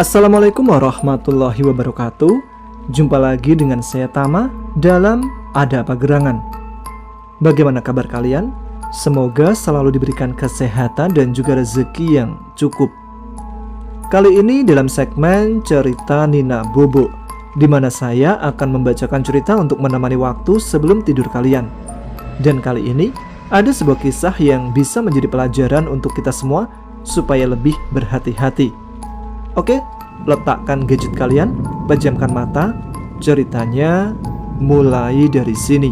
Assalamualaikum warahmatullahi wabarakatuh. Jumpa lagi dengan saya Tama dalam Ada Apa Gerangan. Bagaimana kabar kalian? Semoga selalu diberikan kesehatan dan juga rezeki yang cukup. Kali ini dalam segmen cerita Nina Bobo, di mana saya akan membacakan cerita untuk menemani waktu sebelum tidur kalian. Dan kali ini ada sebuah kisah yang bisa menjadi pelajaran untuk kita semua supaya lebih berhati-hati. Oke, letakkan gadget kalian, pejamkan mata. Ceritanya mulai dari sini.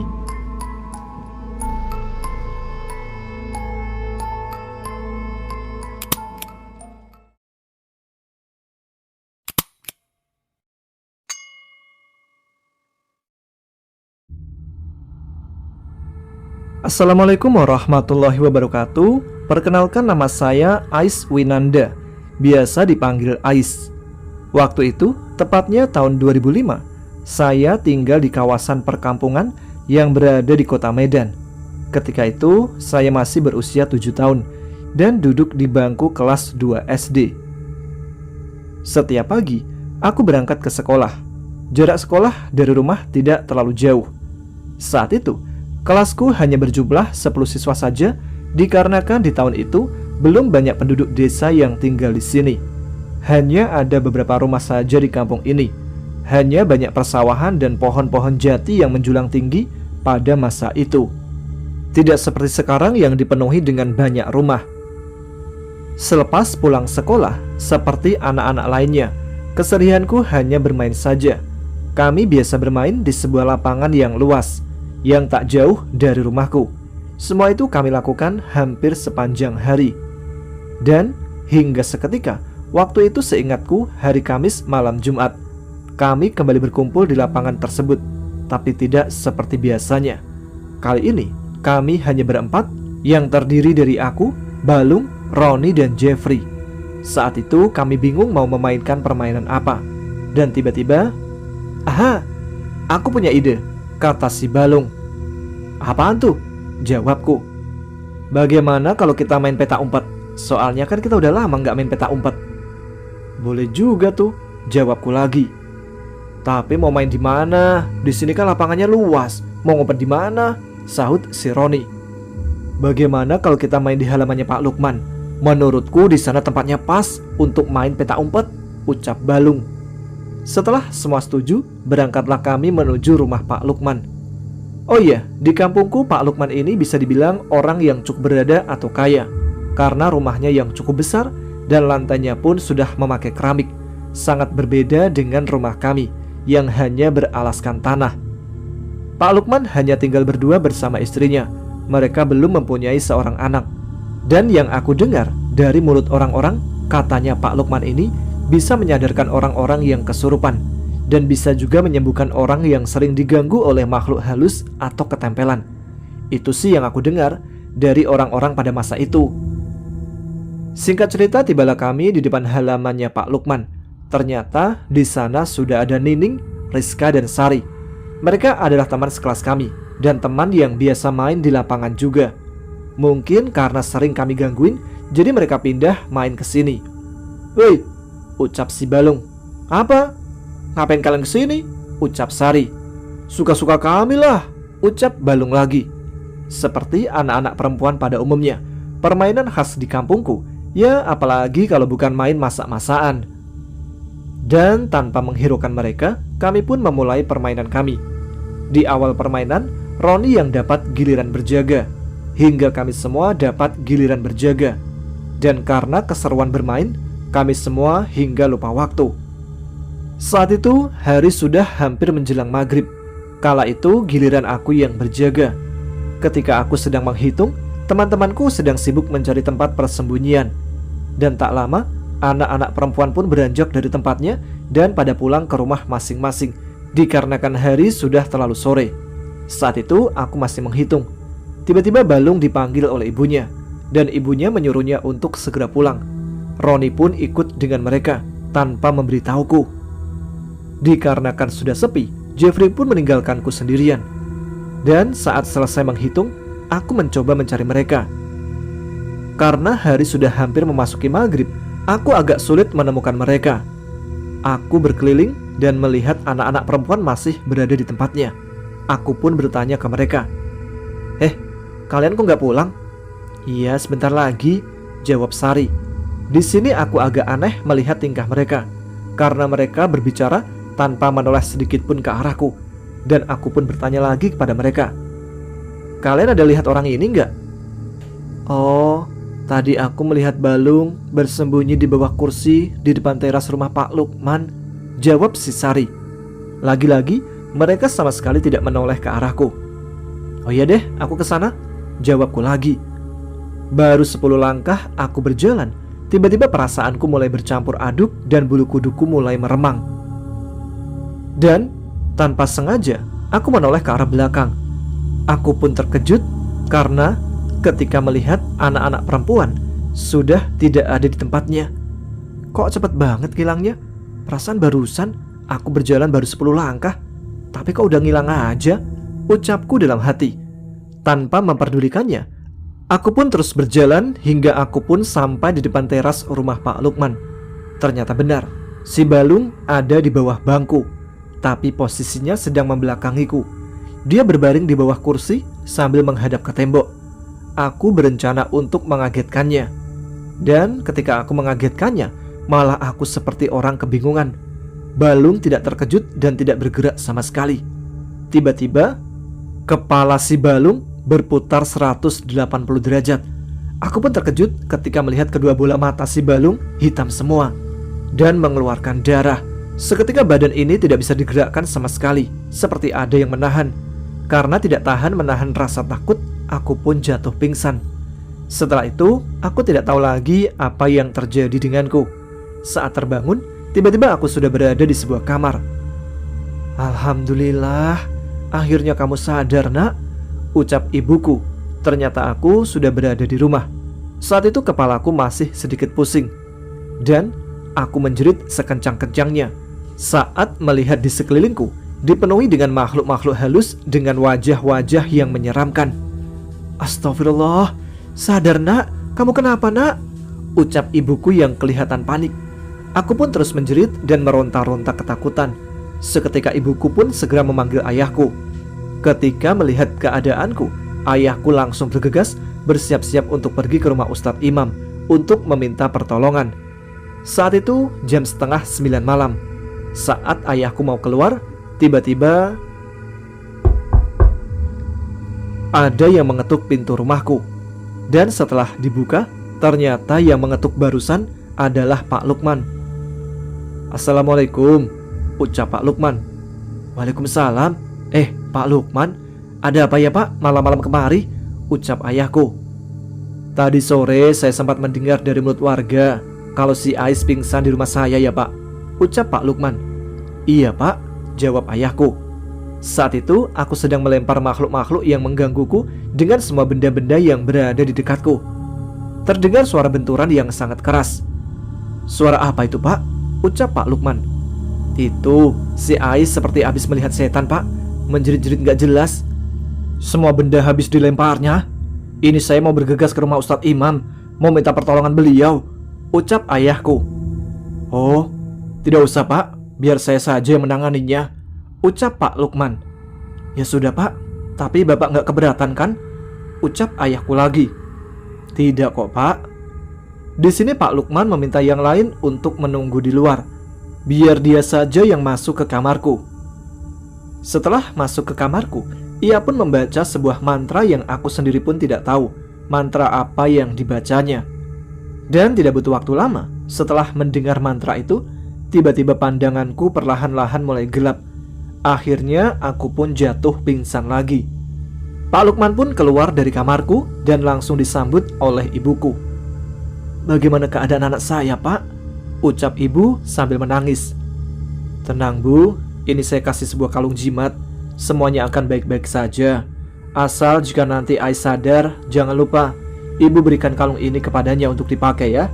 Assalamualaikum warahmatullahi wabarakatuh. Perkenalkan, nama saya Ais Winanda, biasa dipanggil Ais. Waktu itu, tepatnya tahun 2005, saya tinggal di kawasan perkampungan yang berada di kota Medan. Ketika itu, saya masih berusia 7 tahun dan duduk di bangku kelas 2 SD. Setiap pagi, aku berangkat ke sekolah. Jarak sekolah dari rumah tidak terlalu jauh. Saat itu, kelasku hanya berjumlah 10 siswa saja, dikarenakan di tahun itu belum banyak penduduk desa yang tinggal di sini. Hanya ada beberapa rumah saja di kampung ini. Hanya banyak persawahan dan pohon-pohon jati yang menjulang tinggi pada masa itu. Tidak seperti sekarang yang dipenuhi dengan banyak rumah. Selepas pulang sekolah, seperti anak-anak lainnya, keseharianku hanya bermain saja. Kami biasa bermain di sebuah lapangan yang luas, yang tak jauh dari rumahku. Semua itu kami lakukan hampir sepanjang hari. Dan hingga seketika, waktu itu seingatku hari Kamis malam Jumat, kami kembali berkumpul di lapangan tersebut. Tapi tidak seperti biasanya. Kali ini kami hanya berempat, yang terdiri dari aku, Balung, Roni, dan Jeffrey. Saat itu kami bingung mau memainkan permainan apa. Dan tiba-tiba, "Aha, aku punya ide," kata si Balung. "Apaan tuh?" jawabku. "Bagaimana kalau kita main peta umpet? Soalnya kan kita udah lama nggak main peta umpet." "Boleh juga tuh," jawabku lagi. "Tapi mau main di mana? Di sini kan lapangannya luas. Mau ngumpet di mana?" sahut si Roni. "Bagaimana kalau kita main di halamannya Pak Lukman? Menurutku di sana tempatnya pas untuk main peta umpet," ucap Balung. Setelah semua setuju, berangkatlah kami menuju rumah Pak Lukman. Oh iya, di kampungku Pak Lukman ini bisa dibilang orang yang cukup berada atau kaya, karena rumahnya yang cukup besar dan lantainya pun sudah memakai keramik. Sangat berbeda dengan rumah kami yang hanya beralaskan tanah. Pak Lukman hanya tinggal berdua bersama istrinya. Mereka belum mempunyai seorang anak. Dan yang aku dengar dari mulut orang-orang, katanya Pak Lukman ini bisa menyadarkan orang-orang yang kesurupan, dan bisa juga menyembuhkan orang yang sering diganggu oleh makhluk halus atau ketempelan. Itu sih yang aku dengar dari orang-orang pada masa itu. Singkat cerita, tibalah kami di depan halamannya Pak Lukman. Ternyata di sana sudah ada Nining, Rizka, dan Sari. Mereka adalah teman sekelas kami dan teman yang biasa main di lapangan juga. Mungkin karena sering kami gangguin, jadi mereka pindah main ke sini. "Woi," ucap si Balung. "Apa? Ngapain kalian kesini?" ucap Sari. "Suka-suka kami lah," ucap Balung lagi. Seperti anak-anak perempuan pada umumnya, permainan khas di kampungku, ya apalagi kalau bukan main masak-masakan. Dan tanpa menghiraukan mereka, kami pun memulai permainan kami. Di awal permainan, Roni yang dapat giliran berjaga, hingga kami semua dapat giliran berjaga. Dan karena keseruan bermain, kami semua hingga lupa waktu. Saat itu hari sudah hampir menjelang maghrib. Kala itu giliran aku yang berjaga. Ketika aku sedang menghitung, teman-temanku sedang sibuk mencari tempat persembunyian. Dan tak lama, anak-anak perempuan pun beranjak dari tempatnya dan pada pulang ke rumah masing-masing, dikarenakan hari sudah terlalu sore. Saat itu aku masih menghitung. Tiba-tiba Balung dipanggil oleh ibunya, dan ibunya menyuruhnya untuk segera pulang. Roni pun ikut dengan mereka tanpa memberitahuku. Dikarenakan sudah sepi, Jeffrey pun meninggalkanku sendirian. Dan saat selesai menghitung, aku mencoba mencari mereka. Karena hari sudah hampir memasuki maghrib, aku agak sulit menemukan mereka. Aku berkeliling dan melihat anak-anak perempuan masih berada di tempatnya. Aku pun bertanya ke mereka, kalian kok nggak pulang? Iya, sebentar lagi, jawab Sari. Di sini aku agak aneh melihat tingkah mereka, karena mereka berbicara tanpa menoleh sedikit pun ke arahku. Dan aku pun bertanya lagi kepada mereka, kalian ada lihat orang ini nggak? Oh, tadi aku melihat Balung bersembunyi di bawah kursi di depan teras rumah Pak Lukman, jawab si Sari. Lagi-lagi mereka sama sekali tidak menoleh ke arahku. Oh iya deh, aku ke sana, jawabku lagi. Baru 10 langkah aku berjalan, tiba-tiba perasaanku mulai bercampur aduk dan bulu kuduku mulai meremang. Dan tanpa sengaja aku menoleh ke arah belakang. Aku pun terkejut karena ketika melihat anak-anak perempuan sudah tidak ada di tempatnya. Kok cepet banget hilangnya? Perasaan barusan aku berjalan baru 10 langkah, tapi kok udah ngilang aja, ucapku dalam hati. Tanpa memperdulikannya, aku pun terus berjalan hingga aku pun sampai di depan teras rumah Pak Lukman. Ternyata benar, si Balung ada di bawah bangku, tapi posisinya sedang membelakangiku. Dia berbaring di bawah kursi sambil menghadap ke tembok. Aku berencana untuk mengagetkannya. Dan ketika aku mengagetkannya, malah aku seperti orang kebingungan. Balung tidak terkejut dan tidak bergerak sama sekali. Tiba-tiba, kepala si Balung berputar 180 derajat. Aku pun terkejut ketika melihat kedua bola mata si Balung hitam semua dan mengeluarkan darah. Seketika badan ini tidak bisa digerakkan sama sekali, seperti ada yang menahan. Karena tidak tahan menahan rasa takut, aku pun jatuh pingsan. Setelah itu, aku tidak tahu lagi apa yang terjadi denganku. Saat terbangun, tiba-tiba aku sudah berada di sebuah kamar. Alhamdulillah, akhirnya kamu sadar, nak, ucap ibuku. Ternyata aku sudah berada di rumah. Saat itu kepalaku masih sedikit pusing, dan aku menjerit sekencang-kencangnya saat melihat di sekelilingku dipenuhi dengan makhluk-makhluk halus dengan wajah-wajah yang menyeramkan. Astagfirullah, sadar nak, kamu kenapa nak? Ucap ibuku yang kelihatan panik. Aku pun terus menjerit dan meronta-ronta ketakutan. Seketika ibuku pun segera memanggil ayahku. Ketika melihat keadaanku, ayahku langsung bergegas bersiap-siap untuk pergi ke rumah Ustadz Imam untuk meminta pertolongan. Saat itu jam setengah 9 malam. Saat ayahku mau keluar, tiba-tiba ada yang mengetuk pintu rumahku. Dan setelah dibuka, ternyata yang mengetuk barusan adalah Pak Lukman. Assalamualaikum, ucap Pak Lukman. Waalaikumsalam. Pak Lukman, ada apa ya Pak malam-malam kemari? Ucap ayahku. Tadi sore saya sempat mendengar dari mulut warga kalau si Ais pingsan di rumah saya ya Pak, ucap Pak Lukman. Iya Pak, jawab ayahku. Saat itu aku sedang melempar makhluk-makhluk yang menggangguku dengan semua benda-benda yang berada di dekatku. Terdengar suara benturan yang sangat keras. Suara apa itu Pak? Ucap Pak Lukman. Itu si Ais seperti habis melihat setan Pak, menjerit-jerit gak jelas. Semua benda habis dilemparnya. Ini saya mau bergegas ke rumah Ustadz Imam, mau minta pertolongan beliau, ucap ayahku. Oh, tidak usah Pak, biar saya saja yang menanganinya, ucap Pak Lukman. Ya sudah Pak, tapi Bapak gak keberatan kan? Ucap ayahku lagi. Tidak kok Pak. Di sini Pak Lukman meminta yang lain untuk menunggu di luar, biar dia saja yang masuk ke kamarku. Setelah masuk ke kamarku, ia pun membaca sebuah mantra yang aku sendiri pun tidak tahu mantra apa yang dibacanya. Dan tidak butuh waktu lama, setelah mendengar mantra itu, tiba-tiba pandanganku perlahan-lahan mulai gelap. Akhirnya aku pun jatuh pingsan lagi. Pak Lukman pun keluar dari kamarku dan langsung disambut oleh ibuku. Bagaimana keadaan anak saya Pak? Ucap ibu sambil menangis. Tenang Bu, ini saya kasih sebuah kalung jimat. Semuanya akan baik-baik saja. Asal jika nanti Ais sadar, jangan lupa ibu berikan kalung ini kepadanya untuk dipakai ya,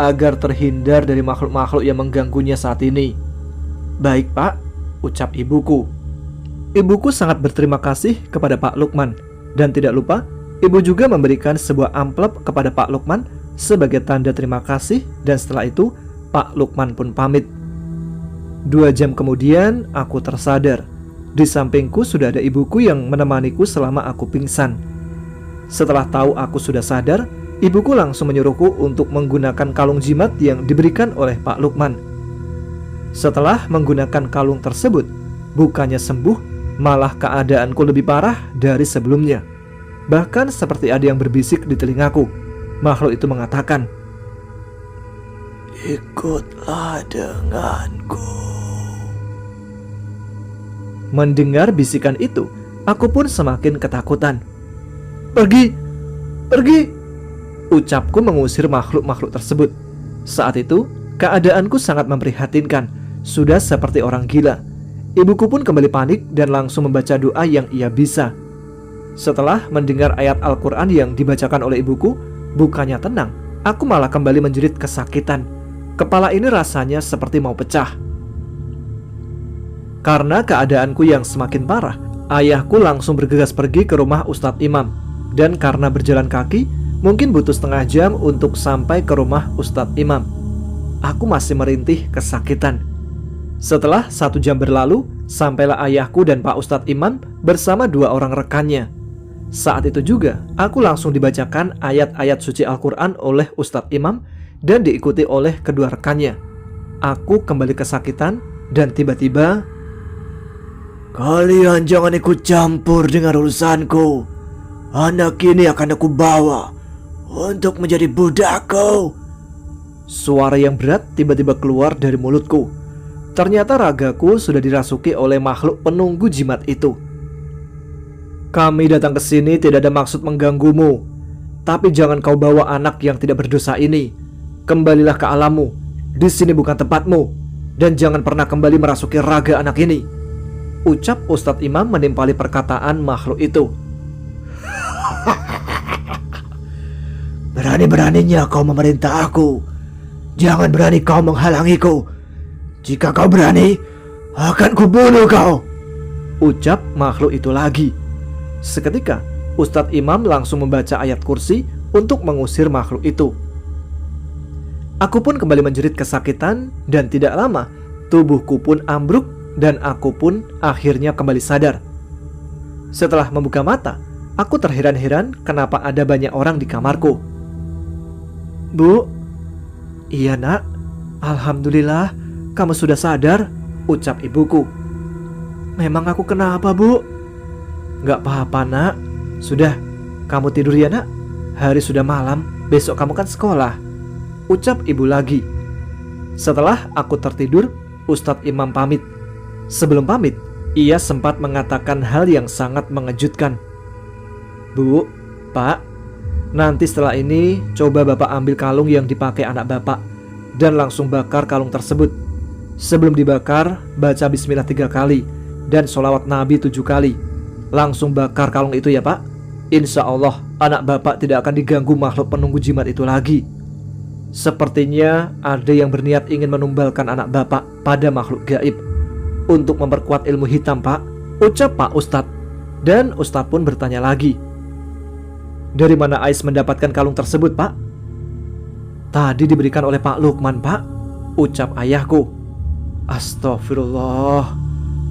agar terhindar dari makhluk-makhluk yang mengganggunya saat ini. Baik Pak, ucap ibuku. Ibuku sangat berterima kasih kepada Pak Lukman. Dan tidak lupa, ibu juga memberikan sebuah amplop kepada Pak Lukman sebagai tanda terima kasih. Dan setelah itu, Pak Lukman pun pamit. 2 jam kemudian aku tersadar. Di sampingku sudah ada ibuku yang menemaniku selama aku pingsan. Setelah tahu aku sudah sadar, ibuku langsung menyuruhku untuk menggunakan kalung jimat yang diberikan oleh Pak Lukman. Setelah menggunakan kalung tersebut, bukannya sembuh, malah keadaanku lebih parah dari sebelumnya. Bahkan seperti ada yang berbisik di telingaku. Makhluk itu mengatakan, "Ikutlah denganku." Mendengar bisikan itu, aku pun semakin ketakutan. "Pergi, pergi!" ucapku mengusir makhluk-makhluk tersebut. Saat itu, keadaanku sangat memprihatinkan, sudah seperti orang gila. Ibuku pun kembali panik dan langsung membaca doa yang ia bisa. Setelah mendengar ayat Al-Quran yang dibacakan oleh ibuku, bukannya tenang, aku malah kembali menjerit kesakitan. Kepala ini rasanya seperti mau pecah. Karena keadaanku yang semakin parah, ayahku langsung bergegas pergi ke rumah Ustadz Imam. Dan karena berjalan kaki, mungkin butuh setengah jam untuk sampai ke rumah Ustadz Imam. Aku masih merintih kesakitan. Setelah 1 jam berlalu, sampailah ayahku dan Pak Ustadz Imam bersama 2 orang rekannya. Saat itu juga, aku langsung dibacakan ayat-ayat suci Al-Quran oleh Ustadz Imam dan diikuti oleh kedua rekannya. Aku kembali kesakitan dan tiba-tiba, "Kalian jangan ikut campur dengan urusanku. Anak ini akan aku bawa untuk menjadi budakku." Suara yang berat tiba-tiba keluar dari mulutku. Ternyata ragaku sudah dirasuki oleh makhluk penunggu jimat itu. "Kami datang ke sini tidak ada maksud mengganggumu. Tapi jangan kau bawa anak yang tidak berdosa ini. Kembalilah ke alammu. Di sini bukan tempatmu. Dan jangan pernah kembali merasuki raga anak ini," ucap Ustadz Imam menimpali perkataan makhluk itu. "Berani-beraninya kau memerintah aku. Jangan berani kau menghalangiku. Jika kau berani, akan kubunuh kau," ucap makhluk itu lagi. Seketika, Ustadz Imam langsung membaca ayat kursi untuk mengusir makhluk itu. Aku pun kembali menjerit kesakitan dan tidak lama, tubuhku pun ambruk dan aku pun akhirnya kembali sadar. Setelah membuka mata, aku terheran-heran kenapa ada banyak orang di kamarku. "Bu." "Iya nak, alhamdulillah kamu sudah sadar," ucap ibuku. "Memang aku kenapa, Bu?" "Gak apa-apa nak. Sudah, kamu tidur ya nak. Hari sudah malam, besok kamu kan sekolah," ucap ibu lagi. Setelah aku tertidur, Ustadz Imam pamit. Sebelum pamit, ia sempat mengatakan hal yang sangat mengejutkan. "Bu, Pak, nanti setelah ini coba Bapak ambil kalung yang dipakai anak Bapak dan langsung bakar kalung tersebut. Sebelum dibakar, baca bismillah 3 kali dan sholawat Nabi 7 kali. Langsung bakar kalung itu ya Pak. Insya Allah anak Bapak tidak akan diganggu makhluk penunggu jimat itu lagi. Sepertinya ada yang berniat ingin menumbalkan anak Bapak pada makhluk gaib untuk memperkuat ilmu hitam Pak," ucap Pak Ustadz. Dan Ustadz pun bertanya lagi, "Dari mana Ais mendapatkan kalung tersebut Pak?" "Tadi diberikan oleh Pak Lukman Pak," ucap ayahku. Astagfirullah,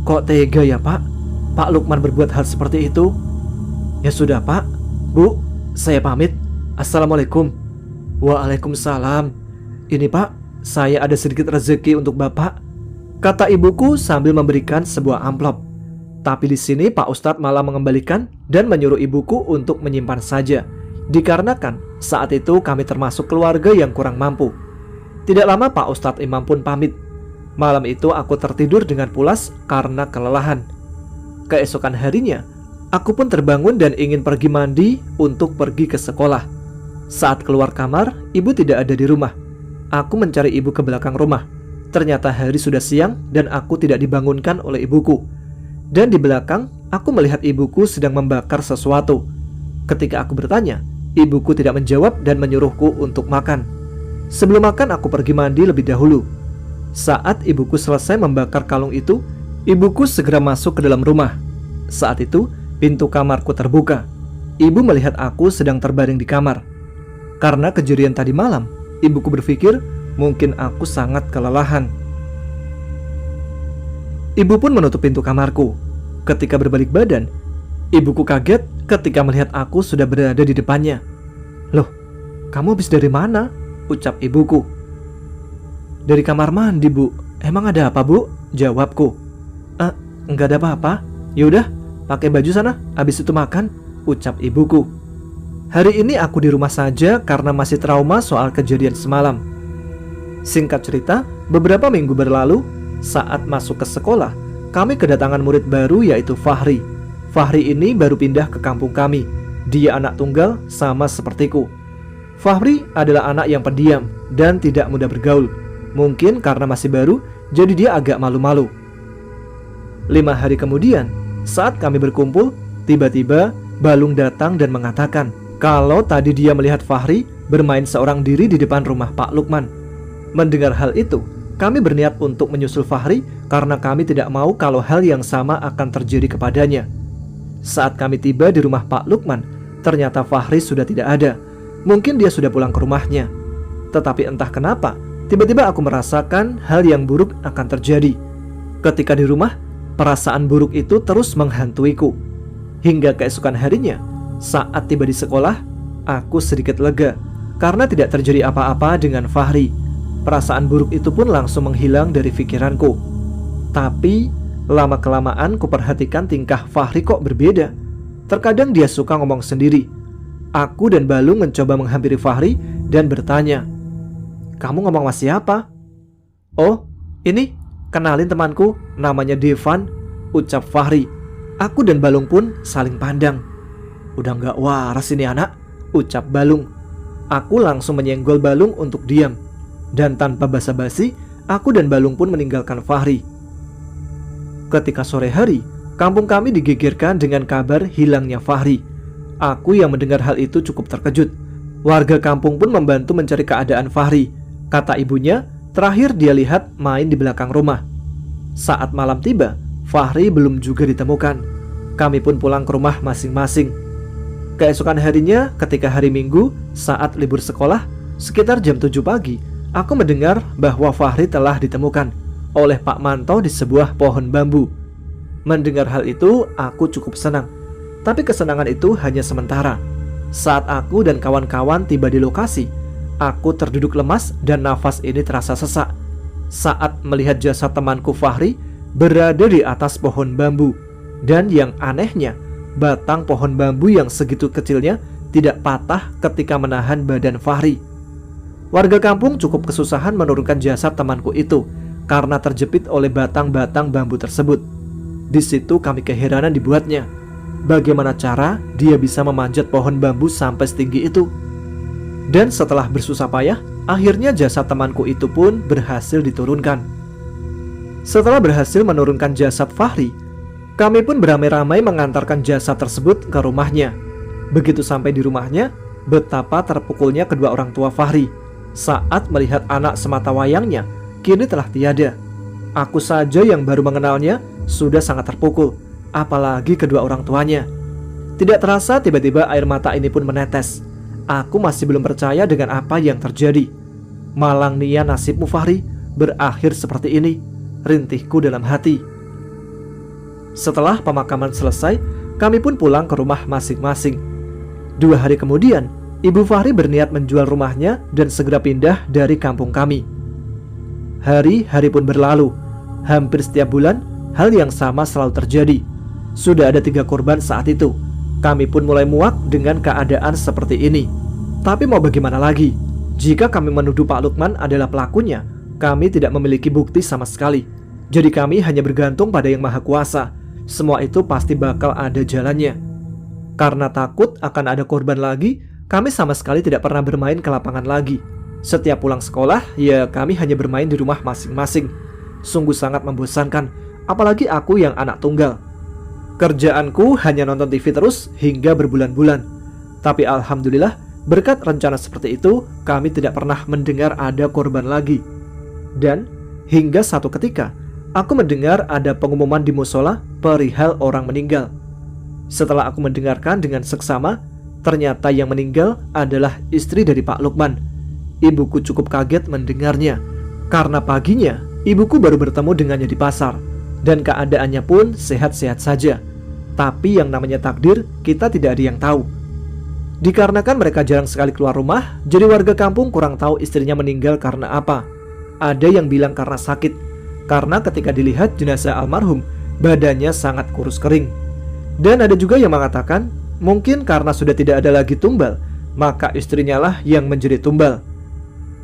kok tega ya Pak? Pak Lukman berbuat hal seperti itu. Ya sudah Pak, Bu, saya pamit. Assalamualaikum. Waalaikumsalam. Ini Pak, saya ada sedikit rezeki untuk Bapak, kata ibuku sambil memberikan sebuah amplop. Tapi di sini Pak Ustadz malah mengembalikan dan menyuruh ibuku untuk menyimpan saja, dikarenakan saat itu kami termasuk keluarga yang kurang mampu. Tidak lama Pak Ustadz Imam pun pamit. Malam itu aku tertidur dengan pulas karena kelelahan. Keesokan harinya, aku pun terbangun dan ingin pergi mandi untuk pergi ke sekolah. Saat keluar kamar, ibu tidak ada di rumah. Aku mencari ibu ke belakang rumah. Ternyata hari sudah siang dan aku tidak dibangunkan oleh ibuku. Dan di belakang, aku melihat ibuku sedang membakar sesuatu. Ketika aku bertanya, ibuku tidak menjawab dan menyuruhku untuk makan. Sebelum makan, aku pergi mandi lebih dahulu. Saat ibuku selesai membakar kalung itu, ibuku segera masuk ke dalam rumah. Saat itu, pintu kamarku terbuka. Ibu melihat aku sedang terbaring di kamar. Karena kejadian tadi malam, ibuku berpikir mungkin aku sangat kelelahan. Ibu pun menutup pintu kamarku. Ketika berbalik badan, ibuku kaget ketika melihat aku sudah berada di depannya. "Loh, kamu habis dari mana?" ucap ibuku. "Dari kamar mandi, Bu. Emang ada apa, Bu?" jawabku. Enggak ada apa-apa. Yaudah, pakai baju sana, habis itu makan," ucap ibuku. Hari ini aku di rumah saja karena masih trauma soal kejadian semalam. Singkat cerita, beberapa minggu berlalu, saat masuk ke sekolah, kami kedatangan murid baru yaitu Fahri. Fahri ini baru pindah ke kampung kami. Dia anak tunggal sama sepertiku. Fahri adalah anak yang pendiam dan tidak mudah bergaul. Mungkin karena masih baru, jadi dia agak malu-malu. 5 hari kemudian, saat kami berkumpul, tiba-tiba Balung datang dan mengatakan kalau tadi dia melihat Fahri bermain seorang diri di depan rumah Pak Lukman. Mendengar hal itu, kami berniat untuk menyusul Fahri karena kami tidak mau kalau hal yang sama akan terjadi kepadanya. Saat kami tiba di rumah Pak Lukman, ternyata Fahri sudah tidak ada. Mungkin dia sudah pulang ke rumahnya. Tetapi entah kenapa, tiba-tiba aku merasakan hal yang buruk akan terjadi. Ketika di rumah, perasaan buruk itu terus menghantuiku. Hingga keesokan harinya, saat tiba di sekolah, aku sedikit lega karena tidak terjadi apa-apa dengan Fahri. Perasaan buruk itu pun langsung menghilang dari pikiranku. Tapi lama-kelamaan kuperhatikan tingkah Fahri kok berbeda. Terkadang dia suka ngomong sendiri. Aku dan Balung mencoba menghampiri Fahri dan bertanya, "Kamu ngomong sama siapa?" "Oh, ini, kenalin temanku, namanya Devan," ucap Fahri. Aku dan Balung pun saling pandang. "Udah gak waras ini anak," ucap Balung. Aku langsung menyenggol Balung untuk diam. Dan tanpa basa-basi, aku dan Balung pun meninggalkan Fahri. Ketika sore hari, kampung kami digegerkan dengan kabar hilangnya Fahri. Aku yang mendengar hal itu cukup terkejut. Warga kampung pun membantu mencari keadaan Fahri. Kata ibunya, terakhir dia lihat main di belakang rumah. Saat malam tiba, Fahri belum juga ditemukan. Kami pun pulang ke rumah masing-masing. Keesokan harinya, ketika hari Minggu, saat libur sekolah, sekitar jam 7 pagi, aku mendengar bahwa Fahri telah ditemukan oleh Pak Manto di sebuah pohon bambu. Mendengar hal itu, aku cukup senang. Tapi kesenangan itu hanya sementara. Saat aku dan kawan-kawan tiba di lokasi, aku terduduk lemas dan nafas ini terasa sesak. Saat melihat jasad temanku Fahri berada di atas pohon bambu. Dan yang anehnya, batang pohon bambu yang segitu kecilnya tidak patah ketika menahan badan Fahri. Warga kampung cukup kesusahan menurunkan jasad temanku itu karena terjepit oleh batang-batang bambu tersebut. Di situ kami keheranan dibuatnya. Bagaimana cara dia bisa memanjat pohon bambu sampai setinggi itu? Dan setelah bersusah payah, akhirnya jasad temanku itu pun berhasil diturunkan. Setelah berhasil menurunkan jasad Fahri, kami pun beramai-ramai mengantarkan jasad tersebut ke rumahnya. Begitu sampai di rumahnya, betapa terpukulnya kedua orang tua Fahri saat melihat anak sematawayangnya kini telah tiada. Aku saja yang baru mengenalnya sudah sangat terpukul, apalagi kedua orang tuanya. Tidak terasa tiba-tiba air mata ini pun menetes. Aku masih belum percaya dengan apa yang terjadi. Malang nia nasibmu Fahri, berakhir seperti ini, rintihku dalam hati. Setelah pemakaman selesai, kami pun pulang ke rumah masing-masing. 2 hari kemudian, Ibu Fahri berniat menjual rumahnya dan segera pindah dari kampung kami. Hari-hari pun berlalu. Hampir setiap bulan, hal yang sama selalu terjadi. Sudah ada 3 korban saat itu. Kami pun mulai muak dengan keadaan seperti ini. Tapi mau bagaimana lagi? Jika kami menuduh Pak Lukman adalah pelakunya, kami tidak memiliki bukti sama sekali. Jadi kami hanya bergantung pada Yang Maha Kuasa. Semua itu pasti bakal ada jalannya. Karena takut akan ada korban lagi, kami sama sekali tidak pernah bermain ke lapangan lagi. Setiap pulang sekolah, ya kami hanya bermain di rumah masing-masing. Sungguh sangat membosankan, apalagi aku yang anak tunggal. Kerjaanku hanya nonton TV terus hingga berbulan-bulan. Tapi alhamdulillah, berkat rencana seperti itu, kami tidak pernah mendengar ada korban lagi. Dan hingga satu ketika, aku mendengar ada pengumuman di musola perihal orang meninggal. Setelah aku mendengarkan dengan seksama, ternyata yang meninggal adalah istri dari Pak Lukman. Ibuku cukup kaget mendengarnya, karena paginya ibuku baru bertemu dengannya di pasar. dan keadaannya pun sehat-sehat saja. Tapi yang namanya takdir, kita tidak ada yang tahu. Dikarenakan mereka jarang sekali keluar rumah, jadi warga kampung kurang tahu istrinya meninggal karena apa. Ada yang bilang karena sakit, karena ketika dilihat jenazah almarhum, badannya sangat kurus kering. Dan ada juga yang mengatakan, mungkin karena sudah tidak ada lagi tumbal, maka istrinya lah yang menjadi tumbal.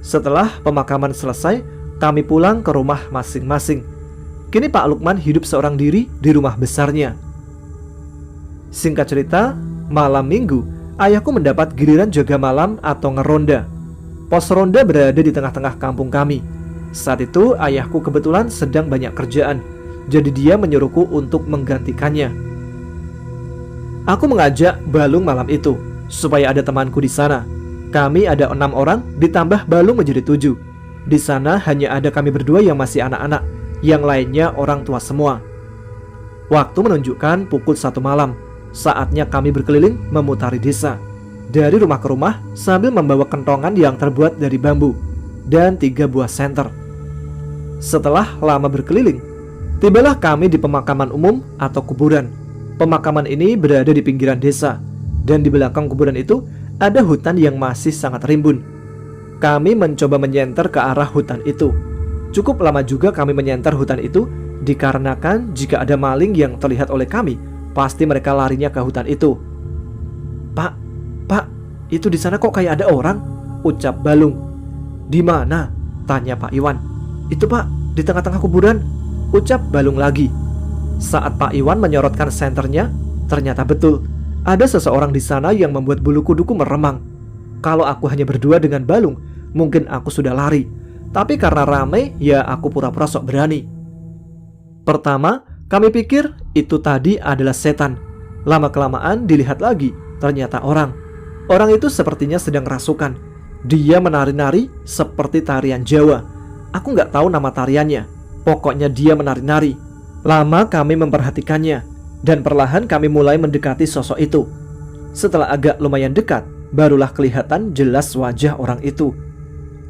Setelah pemakaman selesai, kami pulang ke rumah masing-masing. Kini Pak Lukman hidup seorang diri di rumah besarnya. Singkat cerita, malam minggu, ayahku mendapat giliran jaga malam atau ngeronda. Pos ronda berada di tengah-tengah kampung kami. Saat itu ayahku kebetulan sedang banyak kerjaan, jadi dia menyuruhku untuk menggantikannya. Aku mengajak Balung malam itu, supaya ada temanku di sana. Kami ada 6 orang, ditambah Balung menjadi 7. Di sana hanya ada kami berdua yang masih anak-anak, yang lainnya orang tua semua. Waktu menunjukkan pukul 1 malam. Saatnya kami berkeliling memutari desa, dari rumah ke rumah sambil membawa kentongan yang terbuat dari bambu dan 3 buah senter. Setelah lama berkeliling, tibalah kami di pemakaman umum atau kuburan. Pemakaman ini berada di pinggiran desa, dan di belakang kuburan itu ada hutan yang masih sangat rimbun. Kami mencoba menyenter ke arah hutan itu. Cukup lama juga kami menyenter hutan itu, dikarenakan jika ada maling yang terlihat oleh kami, pasti mereka larinya ke hutan itu. Pak, itu di sana kok kayak ada orang?" ucap Balung. "Di mana?" tanya Pak Iwan. "Itu Pak, di tengah-tengah kuburan," ucap Balung lagi. Saat Pak Iwan menyorotkan senternya, ternyata betul ada seseorang di sana yang membuat bulu kuduku meremang. Kalau aku hanya berdua dengan Balung, mungkin aku sudah lari. Tapi karena ramai, ya aku pura-pura sok berani. Pertama, kami pikir itu tadi adalah setan. Lama-kelamaan dilihat lagi, ternyata orang. Orang itu sepertinya sedang rasukan. Dia menari-nari seperti tarian Jawa. Aku nggak tahu nama tariannya. Pokoknya dia menari-nari. Lama kami memperhatikannya, dan perlahan kami mulai mendekati sosok itu. Setelah agak lumayan dekat, barulah kelihatan jelas wajah orang itu.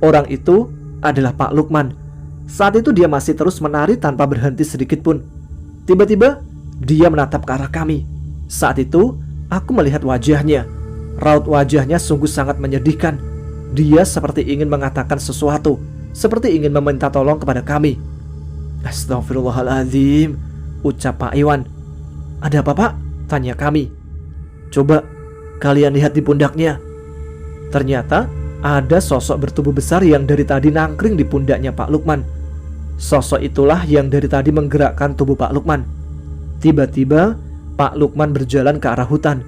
Orang itu adalah Pak Lukman. Saat itu dia masih terus menari tanpa berhenti sedikit pun. Tiba-tiba dia menatap ke arah kami. Saat itu aku melihat wajahnya. Raut wajahnya sungguh sangat menyedihkan. Dia seperti ingin mengatakan sesuatu, seperti ingin meminta tolong kepada kami. "Astagfirullahaladzim," ucap Pak Iwan. "Ada apa Pak?" tanya kami. "Coba kalian lihat di pundaknya." Ternyata ada sosok bertubuh besar yang dari tadi nangkring di pundaknya Pak Lukman. Sosok itulah yang dari tadi menggerakkan tubuh Pak Lukman. Tiba-tiba Pak Lukman berjalan ke arah hutan,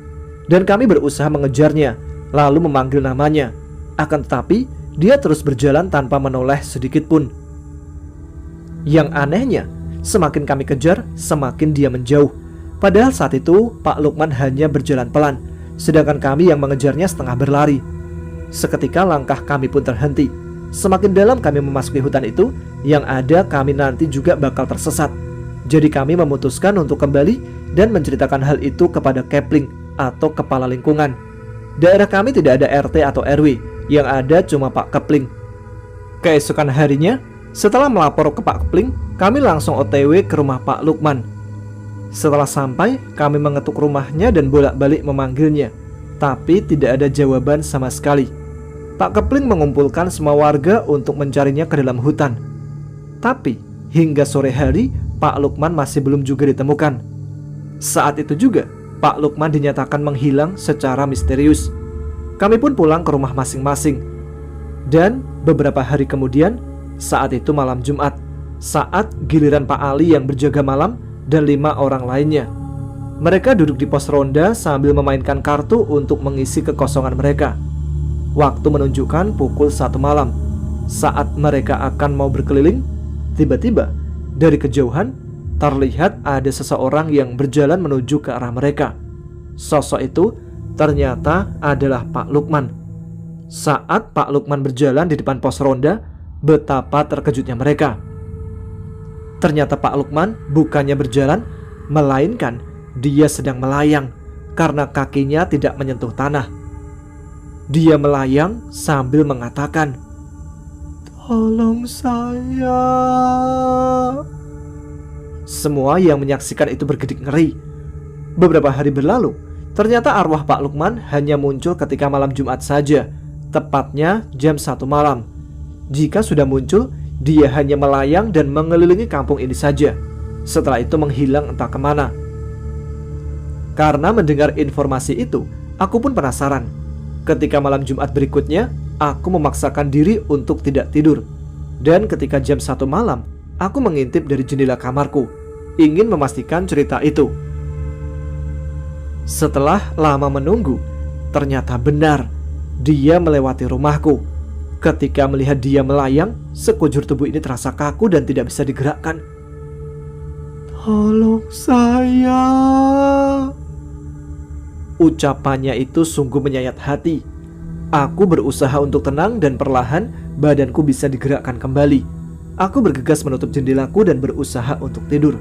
dan kami berusaha mengejarnya, lalu memanggil namanya. Akan tetapi dia terus berjalan tanpa menoleh sedikit pun. Yang anehnya, semakin kami kejar, semakin dia menjauh. Padahal saat itu Pak Lukman hanya berjalan pelan, sedangkan kami yang mengejarnya setengah berlari. Seketika langkah kami pun terhenti. Semakin dalam kami memasuki hutan itu, yang ada kami nanti juga bakal tersesat. Jadi kami memutuskan untuk kembali dan menceritakan hal itu kepada Kepling atau kepala lingkungan. Daerah kami tidak ada RT atau RW, yang ada cuma Pak Kepling. Keesokan harinya, setelah melapor ke Pak Kepling, kami langsung OTW ke rumah Pak Lukman. Setelah sampai, kami mengetuk rumahnya dan bolak-balik memanggilnya, tapi tidak ada jawaban sama sekali. Pak Kepling mengumpulkan semua warga untuk mencarinya ke dalam hutan. Tapi, hingga sore hari, Pak Lukman masih belum juga ditemukan. Saat itu juga, Pak Lukman dinyatakan menghilang secara misterius. Kami pun pulang ke rumah masing-masing. Dan beberapa hari kemudian, saat itu malam Jumat, saat giliran Pak Ali yang berjaga malam dan 5 orang lainnya. Mereka duduk di pos ronda sambil memainkan kartu untuk mengisi kekosongan mereka. Waktu menunjukkan pukul 1 malam. Saat mereka akan mau berkeliling, tiba-tiba dari kejauhan terlihat ada seseorang yang berjalan menuju ke arah mereka. Sosok itu ternyata adalah Pak Lukman. Saat Pak Lukman berjalan di depan pos ronda, betapa terkejutnya mereka. Ternyata Pak Lukman bukannya berjalan, melainkan dia sedang melayang karena kakinya tidak menyentuh tanah. Dia melayang sambil mengatakan, "Tolong saya Semua yang menyaksikan itu bergedik ngeri. Beberapa hari berlalu, ternyata arwah Pak Lukman hanya muncul ketika malam Jumat saja, tepatnya jam 1 malam. Jika sudah muncul, dia hanya melayang dan mengelilingi kampung ini saja. Setelah itu menghilang entah kemana. Karena mendengar informasi itu, aku pun penasaran. Ketika malam Jumat berikutnya, aku memaksakan diri untuk tidak tidur. Dan ketika jam 1 malam, aku mengintip dari jendela kamarku, ingin memastikan cerita itu. Setelah lama menunggu, ternyata benar, dia melewati rumahku. Ketika melihat dia melayang, sekujur tubuh ini terasa kaku dan tidak bisa digerakkan. "Tolong saya." Ucapannya itu sungguh menyayat hati. Aku berusaha untuk tenang dan perlahan badanku bisa digerakkan kembali. Aku bergegas menutup jendelaku dan berusaha untuk tidur.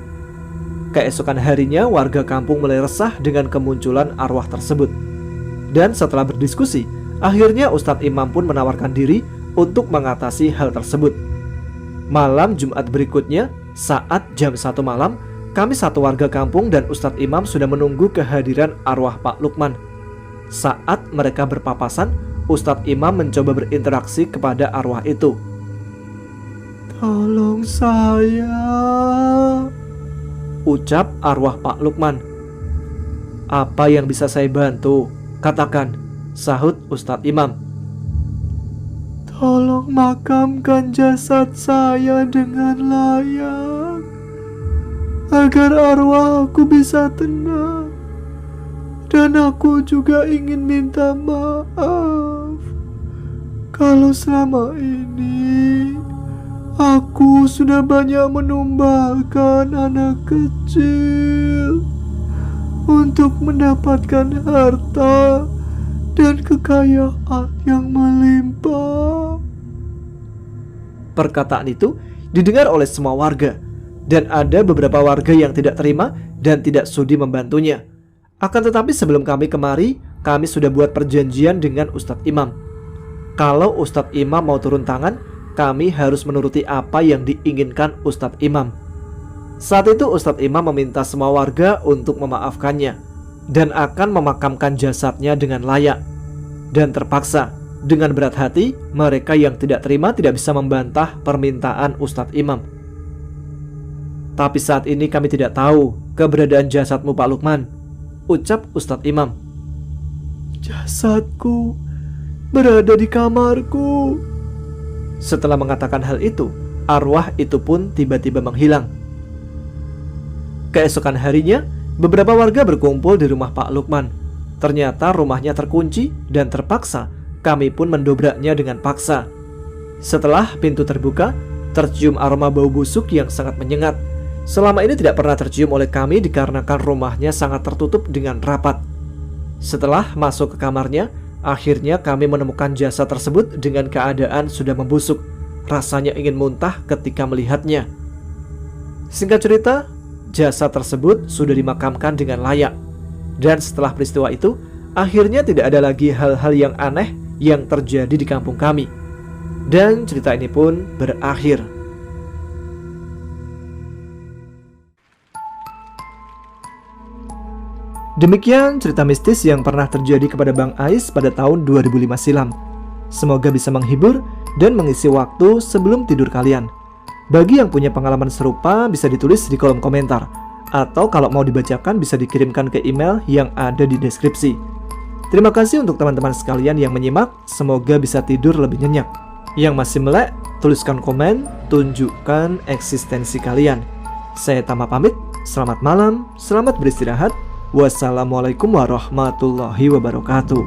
Keesokan harinya warga kampung mulai resah dengan kemunculan arwah tersebut. Dan setelah berdiskusi, akhirnya Ustadz Imam pun menawarkan diri untuk mengatasi hal tersebut. Malam Jumat berikutnya, saat jam 1 malam, kami satu warga kampung dan Ustadz Imam sudah menunggu kehadiran arwah Pak Lukman. Saat mereka berpapasan, Ustadz Imam mencoba berinteraksi kepada arwah itu. "Tolong saya," ucap arwah Pak Lukman. "Apa yang bisa saya bantu? Katakan," sahut Ustadz Imam. "Tolong makamkan jasad saya dengan layak, agar arwahku bisa tenang. Dan aku juga ingin minta maaf kalau selama ini aku sudah banyak menumbangkan anak kecil untuk mendapatkan harta dan kekayaan yang melimpah." Perkataan itu didengar oleh semua warga, dan ada beberapa warga yang tidak terima dan tidak sudi membantunya. Akan tetapi sebelum kami kemari, kami sudah buat perjanjian dengan Ustadz Imam. Kalau Ustadz Imam mau turun tangan, kami harus menuruti apa yang diinginkan Ustadz Imam. Saat itu Ustadz Imam meminta semua warga untuk memaafkannya dan akan memakamkan jasadnya dengan layak. Dan terpaksa, dengan berat hati, mereka yang tidak terima tidak bisa membantah permintaan Ustadz Imam. "Tapi saat ini kami tidak tahu keberadaan jasadmu Pak Lukman," ucap Ustadz Imam. "Jasadku berada di kamarku." Setelah mengatakan hal itu, arwah itu pun tiba-tiba menghilang. Keesokan harinya, beberapa warga berkumpul di rumah Pak Lukman. Ternyata rumahnya terkunci dan terpaksa kami pun mendobraknya dengan paksa. Setelah pintu terbuka, tercium aroma bau busuk yang sangat menyengat. Selama ini tidak pernah tercium oleh kami dikarenakan rumahnya sangat tertutup dengan rapat. Setelah masuk ke kamarnya, akhirnya kami menemukan jasad tersebut dengan keadaan sudah membusuk. Rasanya ingin muntah ketika melihatnya. Singkat cerita, jasad tersebut sudah dimakamkan dengan layak. Dan setelah peristiwa itu, akhirnya tidak ada lagi hal-hal yang aneh yang terjadi di kampung kami. Dan cerita ini pun berakhir. Demikian cerita mistis yang pernah terjadi kepada Bang Ais pada tahun 2005 silam. Semoga bisa menghibur dan mengisi waktu sebelum tidur kalian. Bagi yang punya pengalaman serupa bisa ditulis di kolom komentar, atau kalau mau dibacakan bisa dikirimkan ke email yang ada di deskripsi. Terima kasih untuk teman-teman sekalian yang menyimak, semoga bisa tidur lebih nyenyak. Yang masih melek, tuliskan komen, tunjukkan eksistensi kalian. Saya Tama pamit, selamat malam, selamat beristirahat. Wassalamualaikum warahmatullahi wabarakatuh.